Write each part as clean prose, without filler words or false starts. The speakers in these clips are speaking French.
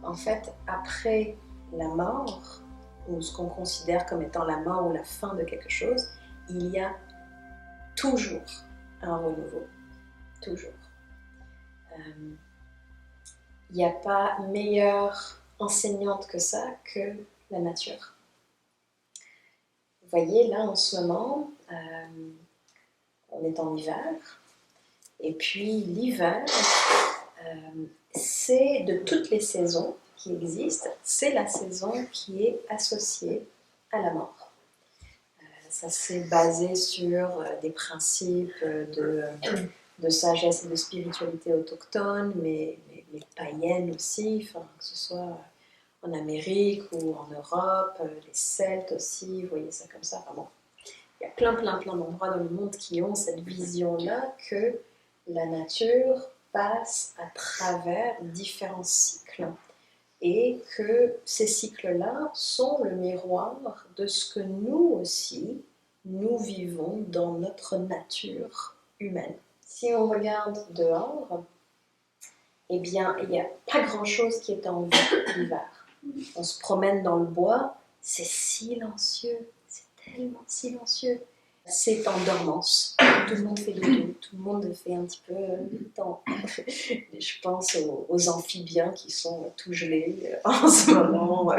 En fait, après la mort, ou ce qu'on considère comme étant la mort ou la fin de quelque chose, il y a toujours un renouveau. Toujours. Il n'y a pas meilleure enseignante que ça, que la nature. Vous voyez, là, en ce moment, on est en hiver, et puis l'hiver, c'est de toutes les saisons qui existent, c'est la saison qui est associée à la mort. Ça s'est basé sur des principes de sagesse et de spiritualité autochtone, mais païenne aussi, enfin, que ce soit en Amérique ou en Europe, les Celtes aussi, vous voyez ça comme ça. Enfin bon, il y a plein d'endroits dans le monde qui ont cette vision-là que la nature passe à travers différents cycles et que ces cycles-là sont le miroir de ce que nous aussi, nous vivons dans notre nature humaine. Si on regarde dehors, eh bien, il n'y a pas grand-chose qui est en vie l'hiver. On se promène dans le bois, c'est silencieux, c'est tellement silencieux. C'est en dormance. Tout le monde fait dodo, tout le monde fait un petit peu le temps. Je pense aux amphibiens qui sont tout gelés en ce moment.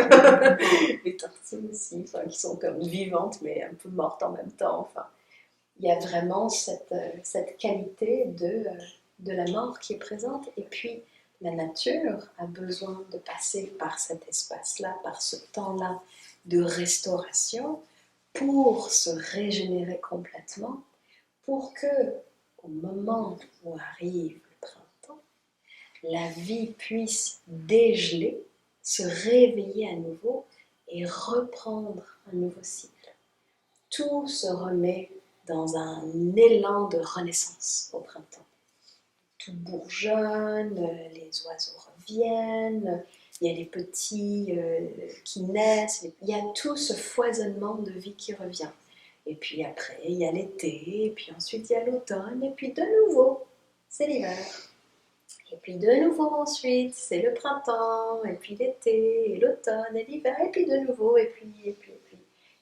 Les tortues aussi, enfin, qui sont comme vivantes mais un peu mortes en même temps. Enfin, il y a vraiment cette qualité de la mort qui est présente. Et puis, la nature a besoin de passer par cet espace-là, par ce temps-là de restauration, pour se régénérer complètement, pour que, au moment où arrive le printemps, la vie puisse dégeler, se réveiller à nouveau et reprendre un nouveau cycle. Tout se remet dans un élan de renaissance au printemps. Tout bourgeonne, les oiseaux reviennent, il y a les petits qui naissent, il y a tout ce foisonnement de vie qui revient. Et puis après, il y a l'été, et puis ensuite il y a l'automne, et puis de nouveau, c'est l'hiver. Et puis de nouveau ensuite, c'est le printemps, et puis l'été, et l'automne, et l'hiver, et puis de nouveau, et puis.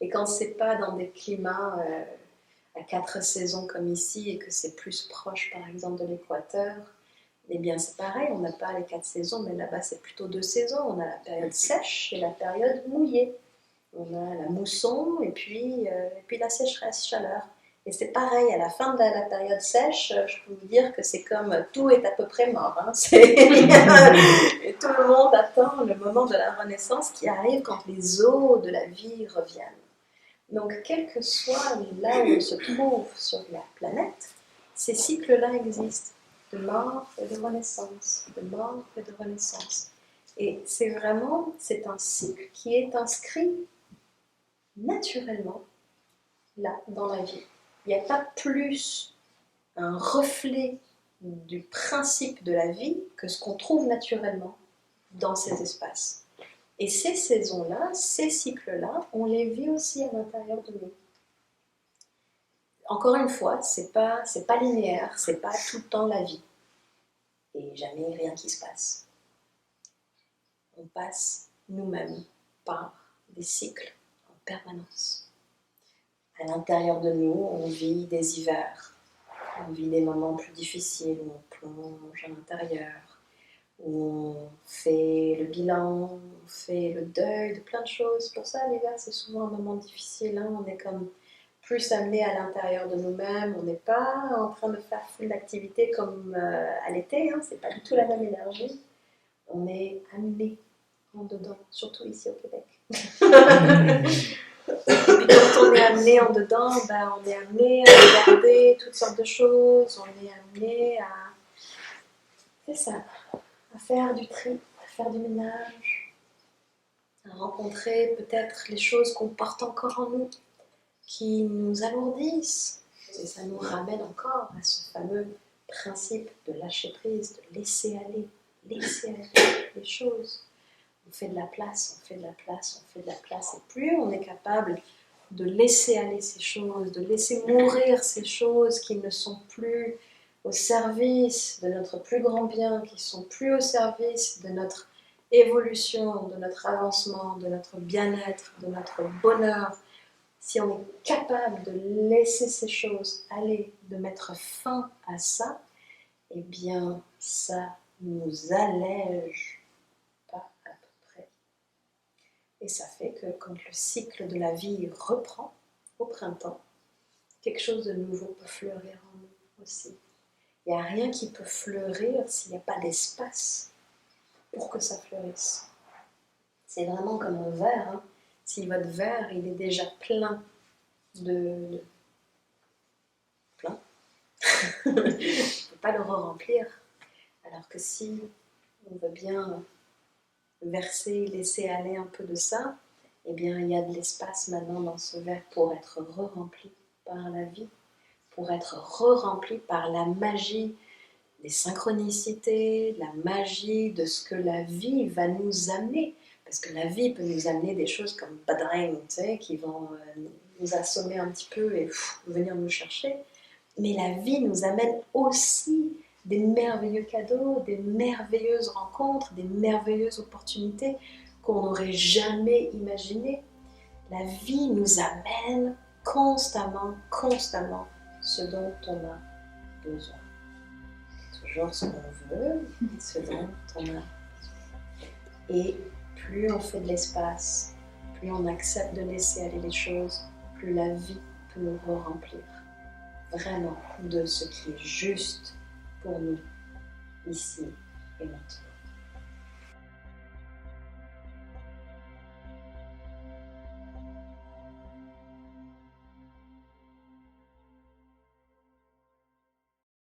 Et quand c'est pas dans des climats à 4 saisons comme ici, et que c'est plus proche par exemple de l'équateur, eh bien c'est pareil, on n'a pas les 4 saisons, mais là-bas c'est plutôt 2 saisons. On a la période sèche et la période mouillée. On a la mousson et puis la sécheresse, chaleur. Et c'est pareil, à la fin de la période sèche, je peux vous dire que c'est comme tout est à peu près mort. Hein. Et tout le monde attend le moment de la renaissance qui arrive quand les eaux de la vie reviennent. Donc, quel que soit là où on se trouve sur la planète, ces cycles-là existent, de mort et de renaissance, de mort et de renaissance. Et c'est un cycle qui est inscrit naturellement là, dans la vie. Il n'y a pas plus un reflet du principe de la vie que ce qu'on trouve naturellement dans ces espaces. Et ces saisons-là, ces cycles-là, on les vit aussi à l'intérieur de nous. Encore une fois, c'est pas linéaire, c'est pas tout le temps la vie. Et jamais rien qui se passe. On passe nous-mêmes par des cycles en permanence. À l'intérieur de nous, on vit des hivers, on vit des moments plus difficiles où on plonge à l'intérieur, où on fait le bilan, on fait le deuil de plein de choses. Pour ça, l'hiver, c'est souvent un moment difficile. Hein. On est comme plus amené à l'intérieur de nous-mêmes. On n'est pas en train de faire full d'activité comme à l'été. Hein. C'est pas du tout la même énergie. On est amené en dedans, surtout ici au Québec. Et quand on est amené en dedans, on est amené à regarder toutes sortes de choses. On est amené à... C'est ça. À faire du tri, à faire du ménage, à rencontrer peut-être les choses qu'on porte encore en nous, qui nous alourdissent. Et ça nous ramène encore à ce fameux principe de lâcher prise, de laisser aller les choses. On fait de la place, on fait de la place, on fait de la place. Et plus on est capable de laisser aller ces choses, de laisser mourir ces choses qui ne sont plus au service de notre plus grand bien, qui sont plus au service de notre évolution, de notre avancement, de notre bien-être, de notre bonheur, si on est capable de laisser ces choses aller, de mettre fin à ça, eh bien, ça nous allège pas à peu près. Et ça fait que quand le cycle de la vie reprend au printemps, quelque chose de nouveau peut fleurir en nous aussi. Il n'y a rien qui peut fleurir s'il n'y a pas d'espace pour que ça fleurisse. C'est vraiment comme un verre. Hein. Si votre verre il est déjà plein plein, on ne peut pas le re-remplir. Alors que si on veut bien verser, laisser aller un peu de ça, eh bien il y a de l'espace maintenant dans ce verre pour être re-rempli par la vie, pour être re-rempli par la magie des synchronicités, la magie de ce que la vie va nous amener. Parce que la vie peut nous amener des choses comme badring, tu sais, qui vont nous assommer un petit peu et venir nous chercher. Mais la vie nous amène aussi des merveilleux cadeaux, des merveilleuses rencontres, des merveilleuses opportunités qu'on n'aurait jamais imaginées. La vie nous amène constamment ce dont on a besoin. Toujours ce qu'on veut et ce dont on a besoin. Et plus on fait de l'espace, plus on accepte de laisser aller les choses, plus la vie peut nous re-remplir vraiment de ce qui est juste pour nous, ici et maintenant.